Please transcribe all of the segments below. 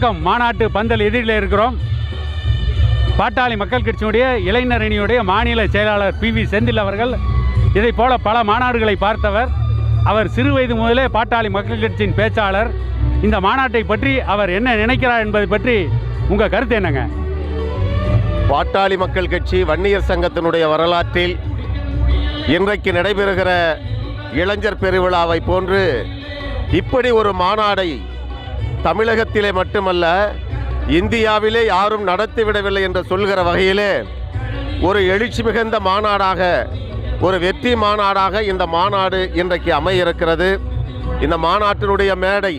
வணக்கம். மாநாட்டு பந்தல் எதிரில் இருக்கிறோம். பாட்டாளி மக்கள் கட்சியினுடைய இளைஞர் அணியுடைய மாநில செயலாளர் PV செந்தில் அவர்கள் இதை போல பல மாநாடுகளை பார்த்தவர். அவர் சிறு வயது முதலே பாட்டாளி மக்கள் கட்சியின் பேச்சாளர். இந்த மாநாட்டை பற்றி அவர் என்ன நினைக்கிறார் என்பதை பற்றி உங்கள் கருத்து என்னங்க? பாட்டாளி மக்கள் கட்சி வன்னியர் சங்கத்தினுடைய வரலாற்றில் இன்றைக்கு நடைபெறுகிற இளைஞர் பெருவிழாவை போன்று இப்படி ஒரு மாநாடை தமிழகத்திலே மட்டுமல்ல இந்தியாவிலே யாரும் நடத்திவிடவில்லை என்று சொல்கிற வகையிலே ஒரு எழுச்சி மிகுந்த மாநாடாக, ஒரு வெற்றி மாநாடாக இந்த மாநாடு இன்றைக்கு அமையிருக்கிறது. இந்த மாநாட்டினுடைய மேடை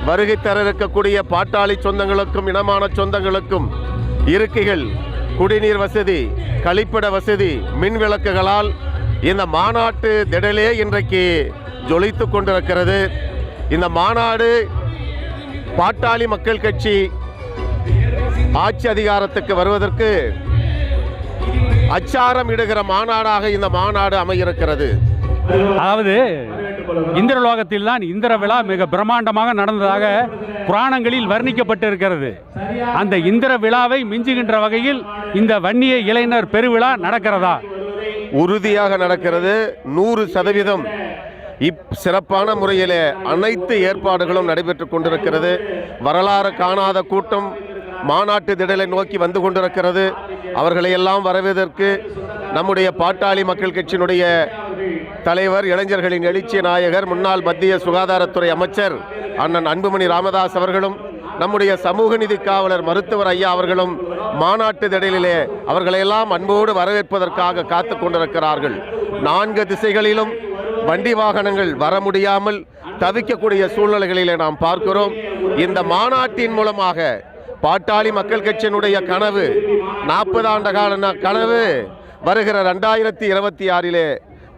வருகை தர இருக்கக்கூடிய பாட்டாளி சொந்தங்களுக்கும் இனமான சொந்தங்களுக்கும் இருக்கைகள், குடிநீர் வசதி, கழிப்பிட வசதி, மின் விளக்குகளால் இந்த மாநாட்டு திடலே இன்றைக்கு ஜொலித்து கொண்டிருக்கிறது. இந்த மாநாடு பாட்டாளி மக்கள் கட்சி ஆட்சி அதிகாரத்துக்கு வருவதற்கு அச்சாரம் இடுகிற மாநாடாக இந்த மாநாடு அமையிருக்கிறது. அதாவது இந்திரலோகத்தில் தான் இந்திர விழா மிக பிரம்மாண்டமாக நடந்ததாக புராணங்களில் வர்ணிக்கப்பட்டிருக்கிறது. அந்த இந்திர விழாவை மிஞ்சுகின்ற வகையில் இந்த வன்னிய இளைஞர் பெருவிழா நடக்கிறதா? உறுதியாக நடக்கிறது. 100% சிறப்பான முறையிலே அனைத்து ஏற்பாடுகளும் நடைபெற்று கொண்டிருக்கிறது. வரலாறு காணாத கூட்டம் மாநாட்டு திடலை நோக்கி வந்து கொண்டிருக்கிறது. அவர்களையெல்லாம் வரவேற்பதற்கு நம்முடைய பாட்டாளி மக்கள் கட்சியினுடைய தலைவர், இளைஞர்களின் எழுச்சி நாயகர், முன்னாள் மத்திய சுகாதாரத்துறை அமைச்சர் அண்ணன் அன்புமணி ராமதாஸ் அவர்களும், நம்முடைய சமூக நீதி காவலர் மருத்துவர் ஐயா அவர்களும் மாநாட்டு திடலிலே அவர்களையெல்லாம் அன்போடு வரவேற்பதற்காக காத்து கொண்டிருக்கிறார்கள். 4 திசைகளிலும் வண்டி வாகனங்கள் வர முடியாமல் தவிக்கக்கூடிய சூழ்நிலைகளிலே நாம் பார்க்கிறோம். இந்த மாநாட்டின் மூலமாக பாட்டாளி மக்கள் கட்சியினுடைய கனவு, 40 ஆண்டு கால கனவு, வருகிற 2026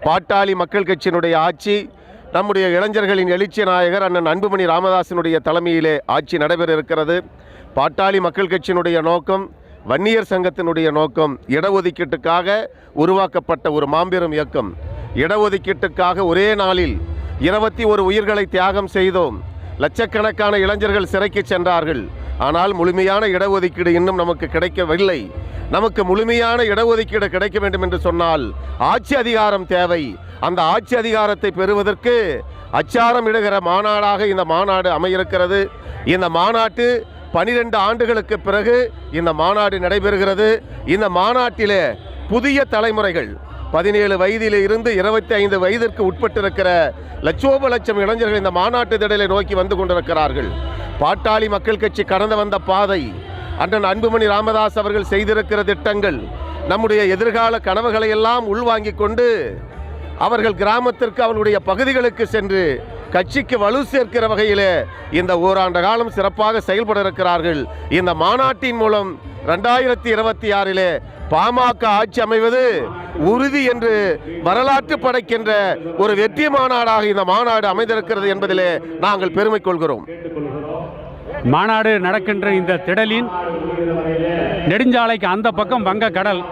பாட்டாளி மக்கள் கட்சியினுடைய ஆட்சி, நம்முடைய இளைஞர்களின் எழுச்சி நாயகர் அண்ணன் அன்புமணி ராமதாசினுடைய தலைமையிலே ஆட்சி நடைபெற இருக்கிறது. பாட்டாளி மக்கள் கட்சியினுடைய நோக்கம், வன்னியர் சங்கத்தினுடைய நோக்கம் இடஒதுக்கீட்டுக்காக உருவாக்கப்பட்ட ஒரு மாபெரும் இயக்கம். இடஒதுக்கீட்டுக்காக ஒரே நாளில் 21 உயிர்களை தியாகம் செய்தோம். லட்சக்கணக்கான இளைஞர்கள் சிறைக்கு சென்றார்கள். ஆனால் முழுமையான இடஒதுக்கீடு இன்னும் நமக்கு கிடைக்கவில்லை. நமக்கு முழுமையான இடஒதுக்கீடு கிடைக்க வேண்டும் என்று சொன்னால் ஆட்சி அதிகாரம் தேவை. அந்த ஆட்சி அதிகாரத்தை பெறுவதற்கு அச்சாரம் இடுகிற மாநாடாக இந்த மாநாடு அமையிருக்கிறது. இந்த மாநாட்டு 12 ஆண்டுகளுக்கு பிறகு இந்த மாநாடு நடைபெறுகிறது. இந்த மாநாட்டிலே புதிய தலைமுறைகள் 17 வயதில் இருந்து 25 வயதிற்கு உட்பட்டிருக்கிற லட்சோப லட்சம் இளைஞர்கள் இந்த மாநாட்டு திடலை நோக்கி வந்து கொண்டிருக்கிறார்கள். பாட்டாளி மக்கள் கட்சி கடந்து வந்த பாதை, அண்ணன் அன்புமணி ராமதாஸ் அவர்கள் செய்திருக்கிற திட்டங்கள், நம்முடைய எதிர்கால கனவுகளை எல்லாம் உள்வாங்கிக் கொண்டு அவர்கள் கிராமத்திற்கு, அவர்களுடைய பகுதிகளுக்கு சென்று கட்சிக்கு வலு சேர்க்கிற வகையிலே இந்த ஓராண்டு காலம் சிறப்பாக செயல்பட இருக்கிறார்கள். இந்த மாநாட்டின் மூலம் 2026 பாமக ஆட்சி அமைவது உறுதி என்று வரலாற்று படைக்கின்ற ஒரு வெற்றி மாநாடாக இந்த மாநாடு அமைந்திருக்கிறது என்பதிலே நாங்கள் பெருமை கொள்கிறோம். மாநாடு நடக்கின்ற இந்த திடலின் நெடுஞ்சாலைக்கு அந்த பக்கம் வங்க கடல்,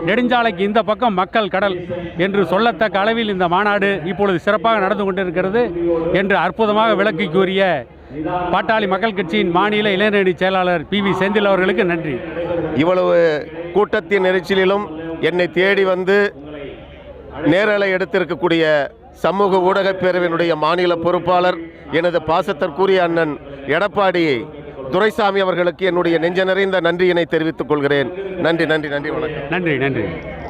நெடுஞ்சாலைக்கு இந்த பக்கம் மக்கள் கடல் என்று சொல்லத்தக்க அளவில் இந்த மாநாடு இப்பொழுது சிறப்பாக நடந்து கொண்டிருக்கிறது என்று அற்புதமாக விளக்கி கூறிய பாட்டாளி மக்கள் கட்சியின் மாநில இளைஞரணி செயலாளர் PV செந்தில் அவர்களுக்கு நன்றி. இவ்வளவு கூட்டத்தின் நெரிசலிலும் என்னை தேடி வந்து நேரலை எடுத்திருக்கக்கூடிய சமூக ஊடக பேரவையினுடைய மாநில பொறுப்பாளர், எனது பாசத்திற்குரிய அண்ணன் எடப்பாடி துரைசாமி அவர்களுக்கு என்னுடைய நெஞ்ச நிறைந்த நன்றியினை தெரிவித்துக் கொள்கிறேன். நன்றி, நன்றி, நன்றி, வணக்கம். நன்றி, நன்றி.